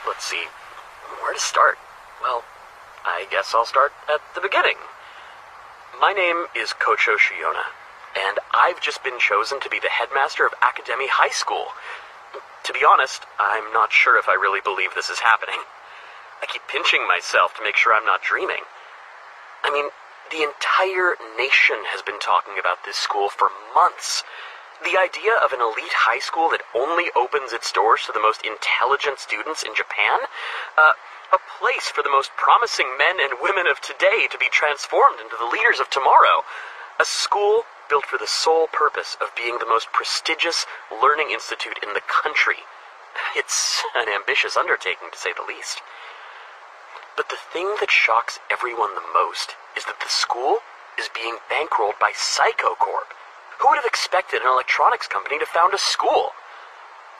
Let's see. Where to start? Well, I guess I'll start at the beginning. My name is Kocho Shiona, and I've just been chosen to be the headmaster of Akademi High School. To be honest, I'm not sure if I really believe this is happening. I keep pinching myself to make sure I'm not dreaming. I mean, the entire nation has been talking about this school for months. The idea of an elite high school that only opens its doors to the most intelligent students in Japan? A place for the most promising men and women of today to be transformed into the leaders of tomorrow. A school built for the sole purpose of being the most prestigious learning institute in the country. It's an ambitious undertaking, to say the least. But the thing that shocks everyone the most is that the school is being bankrolled by Psycho Corp. Who would have expected an electronics company to found a school?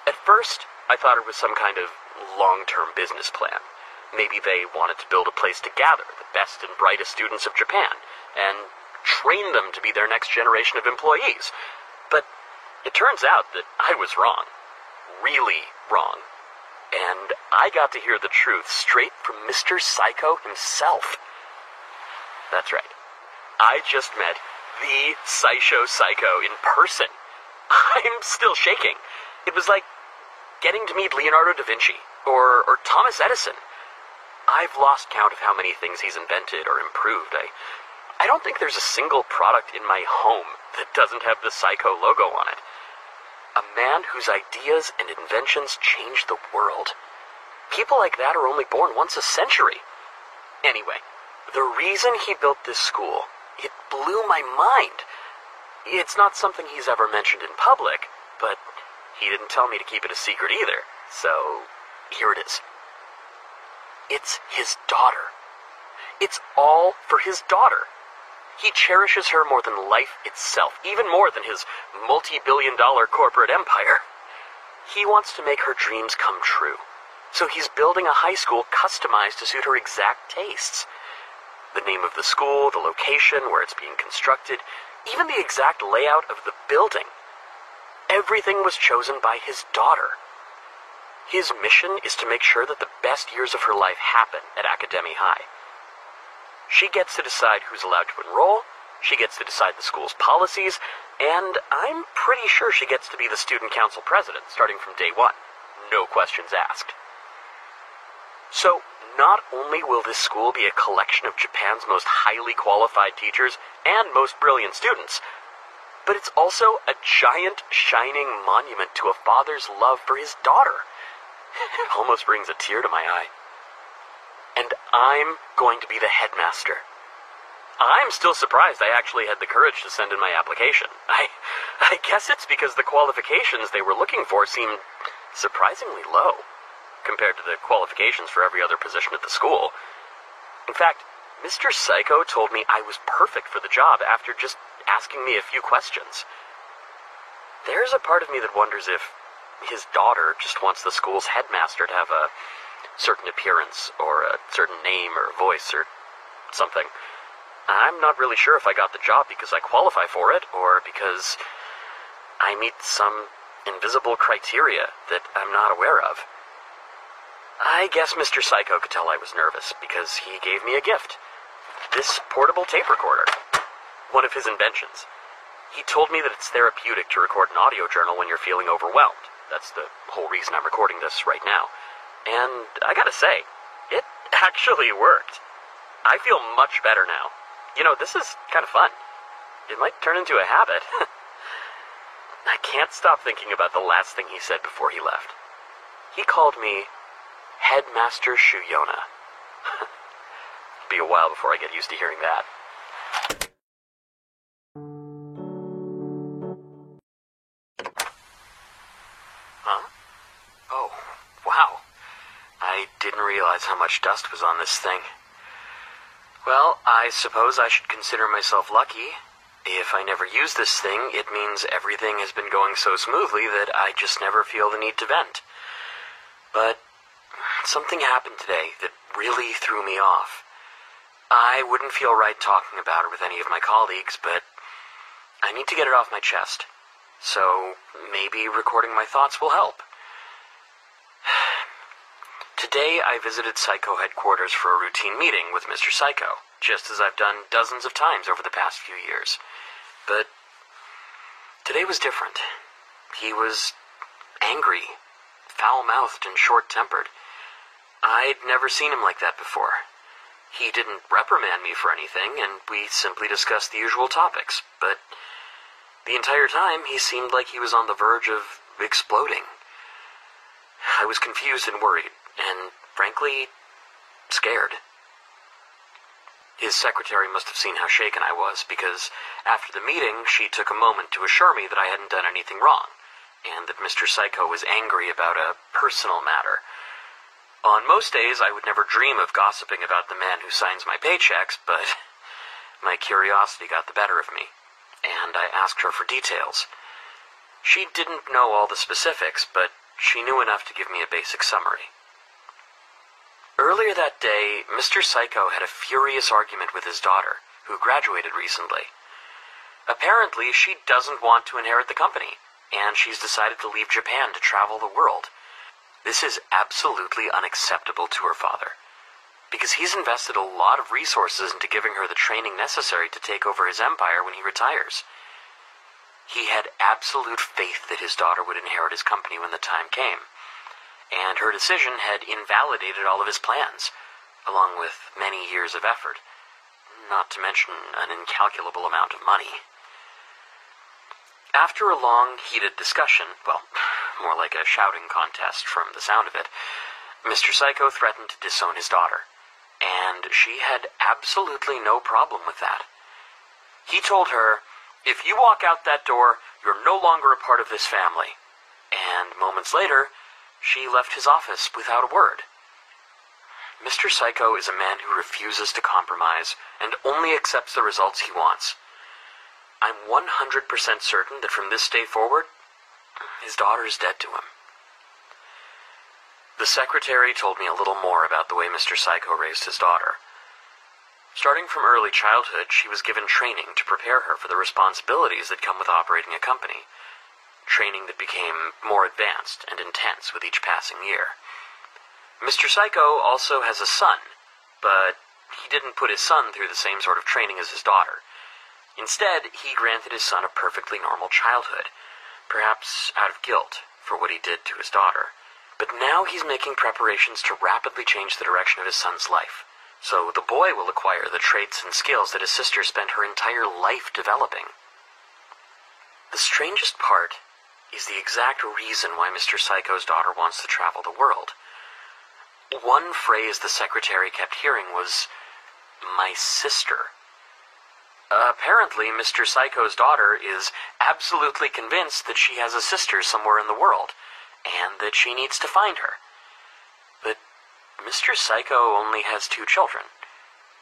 At first, I thought it was some kind of long-term business plan. Maybe they wanted to build a place to gather the best and brightest students of Japan, and train them to be their next generation of employees. But it turns out that I was wrong. Really wrong. And I got to hear the truth straight from Mr. Psycho himself. That's right. I just met the Saisho Psycho in person. I'm still shaking. It was like getting to meet Leonardo da Vinci, or Thomas Edison. I've lost count of how many things he's invented or improved. I don't think there's a single product in my home that doesn't have the Psycho logo on it. A man whose ideas and inventions changed the world. People like that are only born once a century. Anyway, the reason he built this school, it blew my mind. It's not something he's ever mentioned in public, but he didn't tell me to keep it a secret either, so here it is. It's his daughter. It's all for his daughter. He cherishes her more than life itself, even more than his multi-billion-dollar corporate empire. He wants to make her dreams come true, so he's building a high school customized to suit her exact tastes. The name of the school, the location, where it's being constructed, even the exact layout of the building. Everything was chosen by his daughter. His mission is to make sure that the best years of her life happen at Akademi High. She gets to decide who's allowed to enroll, she gets to decide the school's policies, and I'm pretty sure she gets to be the student council president starting from day one. No questions asked. So, not only will this school be a collection of Japan's most highly qualified teachers and most brilliant students, but it's also a giant, shining monument to a father's love for his daughter. It almost brings a tear to my eye. And I'm going to be the headmaster. I'm still surprised I actually had the courage to send in my application. I guess it's because the qualifications they were looking for seemed surprisingly low compared to the qualifications for every other position at the school. In fact, Mr. Psycho told me I was perfect for the job after just asking me a few questions. There's a part of me that wonders if his daughter just wants the school's headmaster to have a certain appearance, or a certain name or voice or something. I'm not really sure if I got the job because I qualify for it, or because I meet some invisible criteria that I'm not aware of. I guess Mr. Psycho could tell I was nervous because he gave me a gift. This portable tape recorder. One of his inventions. He told me that it's therapeutic to record an audio journal when you're feeling overwhelmed. That's the whole reason I'm recording this right now. And I gotta say, it actually worked. I feel much better now. You know, this is kind of fun. It might turn into a habit. I can't stop thinking about the last thing he said before he left. He called me Headmaster Shuyona. be a while before I get used to hearing that. Huh? Oh, wow. I didn't realize how much dust was on this thing. Well, I suppose I should consider myself lucky. If I never use this thing, it means everything has been going so smoothly that I just never feel the need to vent. But something happened today that really threw me off. I wouldn't feel right talking about it with any of my colleagues, but I need to get it off my chest. So maybe recording my thoughts will help. Today I visited Psycho headquarters for a routine meeting with Mr. Psycho, just as I've done dozens of times over the past few years. But today was different. He was angry, foul-mouthed and short-tempered. I'd never seen him like that before. He didn't reprimand me for anything, and we simply discussed the usual topics, but the entire time he seemed like he was on the verge of exploding. I was confused and worried, and frankly, scared. His secretary must have seen how shaken I was, because after the meeting, she took a moment to assure me that I hadn't done anything wrong, and that Mr. Psycho was angry about a personal matter. On most days, I would never dream of gossiping about the man who signs my paychecks, but my curiosity got the better of me, and I asked her for details. She didn't know all the specifics, but she knew enough to give me a basic summary. Earlier that day, Mr. Psycho had a furious argument with his daughter, who graduated recently. Apparently, she doesn't want to inherit the company, and she's decided to leave Japan to travel the world. This is absolutely unacceptable to her father, because he's invested a lot of resources into giving her the training necessary to take over his empire when he retires. He had absolute faith that his daughter would inherit his company when the time came, and her decision had invalidated all of his plans, along with many years of effort, not to mention an incalculable amount of money. After a long, heated discussion, well, more like a shouting contest from the sound of it, Mr. Psycho threatened to disown his daughter, and she had absolutely no problem with that. He told her, "If you walk out that door, you're no longer a part of this family," and moments later, she left his office without a word. Mr. Psycho is a man who refuses to compromise and only accepts the results he wants. I'm 100% certain that from this day forward, his daughter is dead to him. The secretary told me a little more about the way Mr. Psycho raised his daughter. Starting from early childhood, she was given training to prepare her for the responsibilities that come with operating a company. Training that became more advanced and intense with each passing year. Mr. Psycho also has a son, but he didn't put his son through the same sort of training as his daughter. Instead, he granted his son a perfectly normal childhood, perhaps out of guilt for what he did to his daughter. But now he's making preparations to rapidly change the direction of his son's life, so the boy will acquire the traits and skills that his sister spent her entire life developing. The strangest part is the exact reason why Mr. Psycho's daughter wants to travel the world. One phrase the secretary kept hearing was, "my sister." Apparently, Mr. Psycho's daughter is absolutely convinced that she has a sister somewhere in the world, and that she needs to find her. But Mr. Psycho only has 2 children,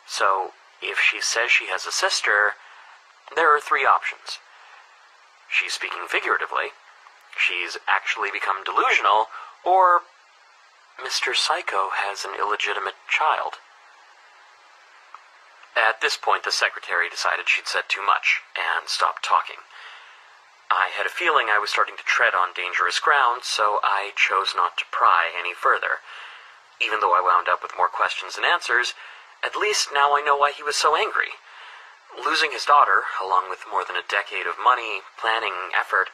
so if she says she has a sister, there are 3 options. She's speaking figuratively, she's actually become delusional, or Mr. Psycho has an illegitimate child. At this point, the secretary decided she'd said too much, and stopped talking. I had a feeling I was starting to tread on dangerous ground, so I chose not to pry any further. Even though I wound up with more questions than answers, at least now I know why he was so angry. Losing his daughter, along with more than a decade of money, planning, effort,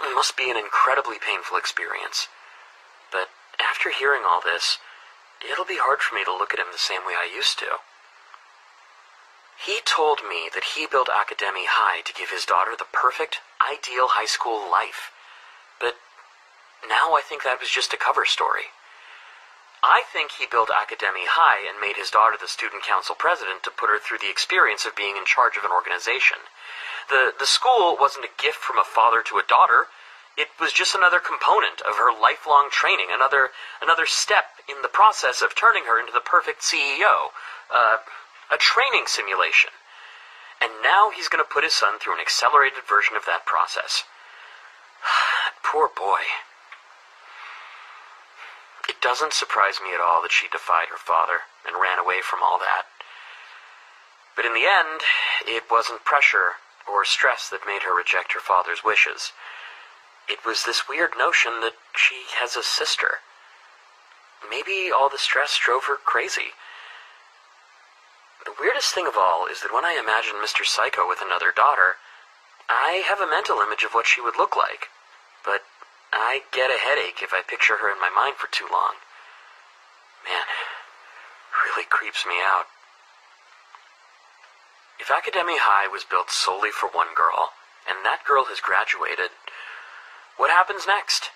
must be an incredibly painful experience. But after hearing all this, it'll be hard for me to look at him the same way I used to. He told me that he built Academy High to give his daughter the perfect, ideal high school life. But now I think that was just a cover story. I think he built Academy High and made his daughter the student council president to put her through the experience of being in charge of an organization. The school wasn't a gift from a father to a daughter. It was just another component of her lifelong training, another step in the process of turning her into the perfect CEO, a training simulation. And now he's going to put his son through an accelerated version of that process. Poor boy. It doesn't surprise me at all that she defied her father and ran away from all that. But in the end, it wasn't pressure or stress that made her reject her father's wishes. It was this weird notion that she has a sister. Maybe all the stress drove her crazy. The weirdest thing of all is that when I imagine Mr. Psycho with another daughter, I have a mental image of what she would look like. But I get a headache if I picture her in my mind for too long. Man, really creeps me out. If Academy High was built solely for one girl, and that girl has graduated, what happens next?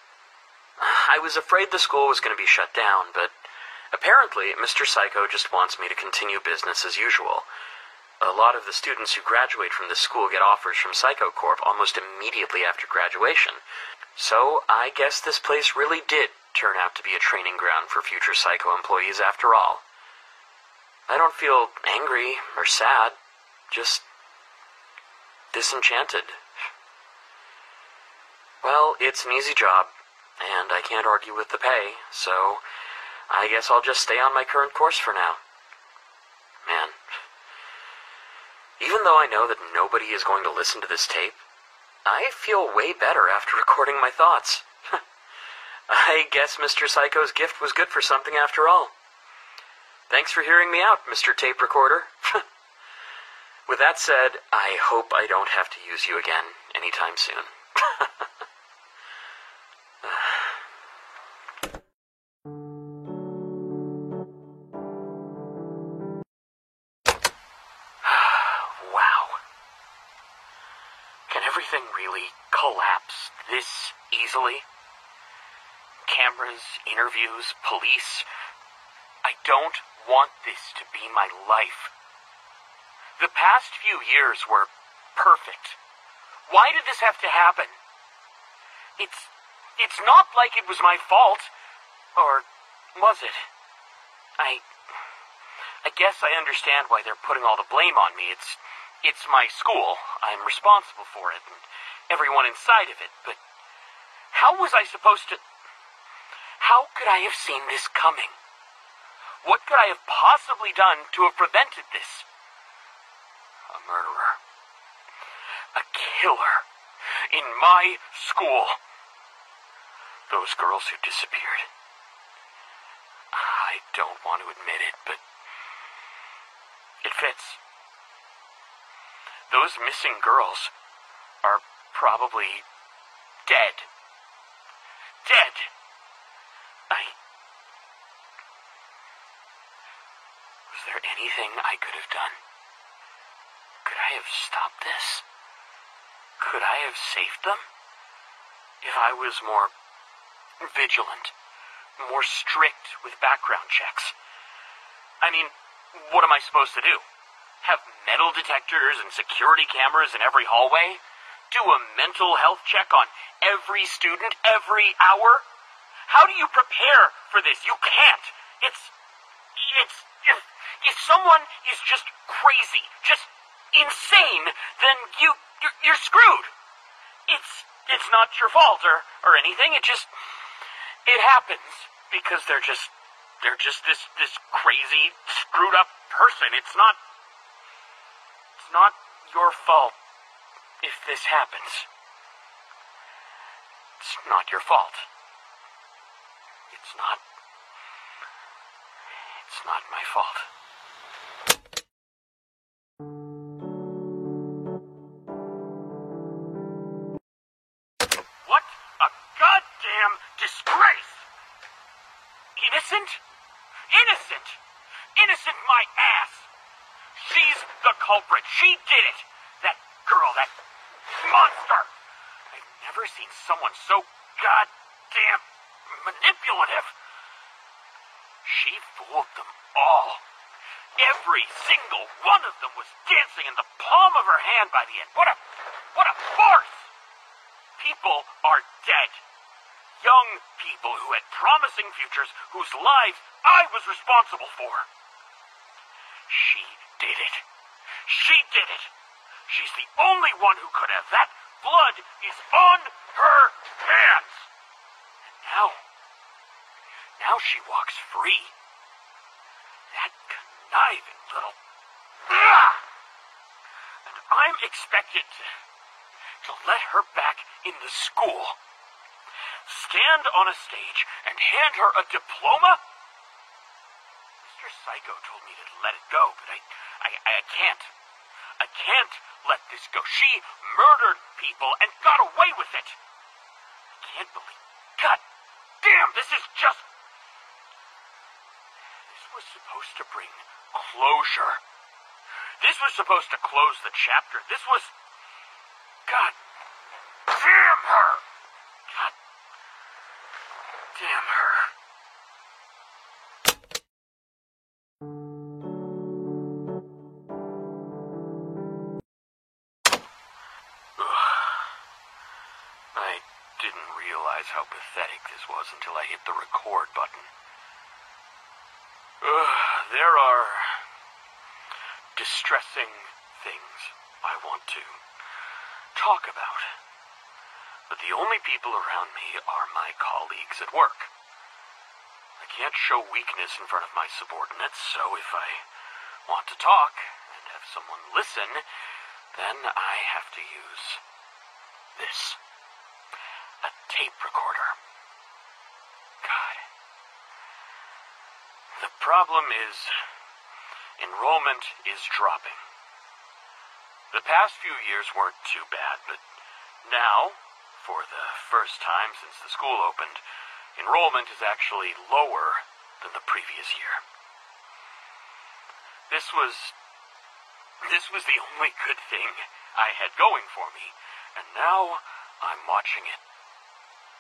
I was afraid the school was going to be shut down, but apparently Mr. Psycho just wants me to continue business as usual. A lot of the students who graduate from this school get offers from Psycho Corp almost immediately after graduation. So I guess this place really did turn out to be a training ground for future Psycho employees after all. I don't feel angry or sad, just disenchanted. Well, it's an easy job, and I can't argue with the pay, so I guess I'll just stay on my current course for now. Man, even though I know that nobody is going to listen to this tape, I feel way better after recording my thoughts. I guess Mr. Psycho's gift was good for something after all. Thanks for hearing me out, Mr. Tape Recorder. With that said, I hope I don't have to use you again anytime soon. Wow. Can everything really collapse this easily? Cameras, interviews, police. I don't want this to be my life. The past few years were perfect. Why did this have to happen? It's not like it was my fault. Or was it? I guess I understand why they're putting all the blame on me. It's my school. I'm responsible for it, and everyone inside of it, but how was I supposed to... How could I have seen this coming? What could I have possibly done to have prevented this? A murderer. A killer. In my school. Those girls who disappeared. I don't want to admit it, but it fits. Those missing girls are probably dead. Dead. Was there anything I could have done? Could I have stopped this? Could I have saved them? If I was more vigilant, more strict with background checks. I mean, what am I supposed to do? Have metal detectors and security cameras in every hallway? Do a mental health check on every student every hour? How do you prepare for this? You can't. If someone is just crazy, just insane, then you're screwed. It's not your fault or anything. It happens because they're just this crazy, screwed up person. It's not your fault if this happens. It's not your fault. It's not my fault. What a goddamn disgrace! Innocent? Innocent! Innocent my ass! She's the culprit. She did it! That girl, that monster! I've never seen someone so goddamn manipulative. She fooled them all. Every single one of them was dancing in the palm of her hand by the end. What a farce! People are dead. Young people who had promising futures, whose lives I was responsible for. She did it. She did it. She's the only one who could have. That blood is on her hands. And now she walks free. That conniving little... And I'm expected to let her back in the school. Stand on a stage and hand her a diploma? Mr. Psycho told me to let it go, but I can't. I can't let this go. She murdered people and got away with it. I can't believe... God damn, this is just... This was supposed to bring closure. This was supposed to close the chapter. This was... God damn her! God damn her. I didn't realize how pathetic this was until I hit the record button. There are distressing things I want to talk about. But the only people around me are my colleagues at work. I can't show weakness in front of my subordinates, so if I want to talk and have someone listen, then I have to use this. A tape recorder. God. The problem is, enrollment is dropping. The past few years weren't too bad, but now, for the first time since the school opened, enrollment is actually lower than the previous year. This was the only good thing I had going for me, and now I'm watching it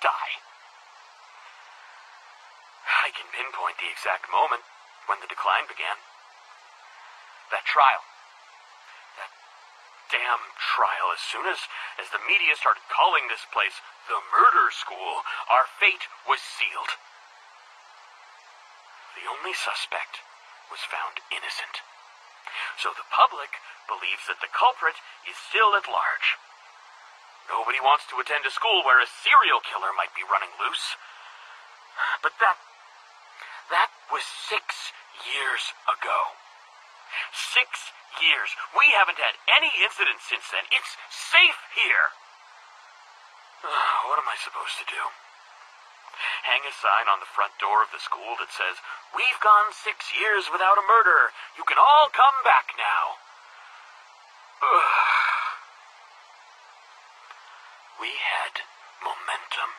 die. I can pinpoint the exact moment when the decline began. That trial. That damn trial. As soon as the media started calling this place the murder school, our fate was sealed. The only suspect was found innocent. So the public believes that the culprit is still at large. Nobody wants to attend a school where a serial killer might be running loose. But that was 6 years ago. 6 years. We haven't had any incidents since then. It's safe here. What am I supposed to do? Hang a sign on the front door of the school that says, "We've gone 6 years without a murder. You can all come back now." We had momentum.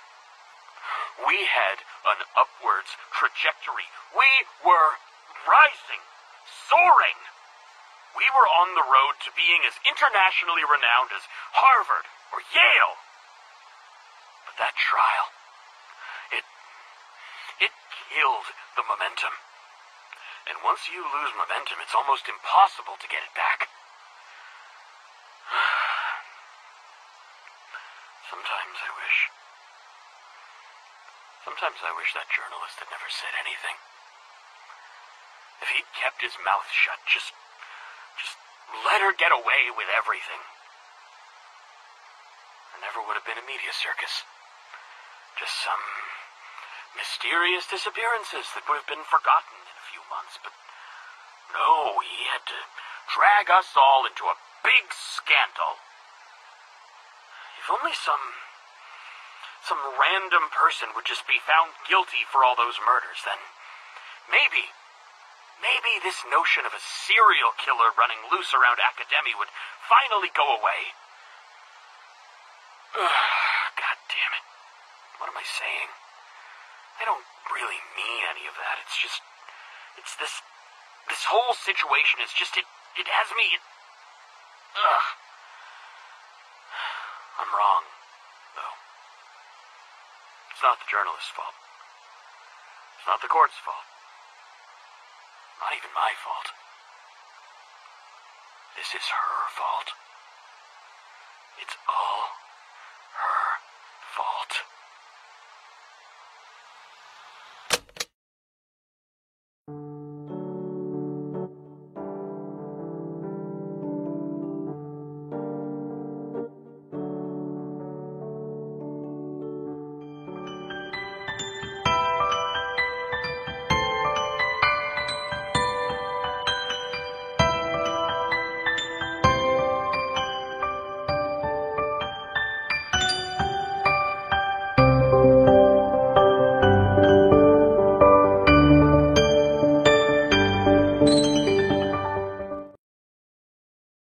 We had an upwards trajectory. We were rising, soaring. We were on the road to being as internationally renowned as Harvard or Yale. But that trial, it killed the momentum. And once you lose momentum, it's almost impossible to get it back. Sometimes I wish that journalist had never said anything. If he'd kept his mouth shut, just let her get away with everything. There never would have been a media circus. Just some mysterious disappearances that would have been forgotten in a few months. But no, he had to drag us all into a big scandal. If only some random person would just be found guilty for all those murders, then maybe this notion of a serial killer running loose around Academy would finally go away. God damn it. What am I saying? I don't really mean any of that. It's this whole situation is just, it has me, I'm wrong, though. It's not the journalist's fault. It's not the court's fault. Not even my fault. This is her fault. It's all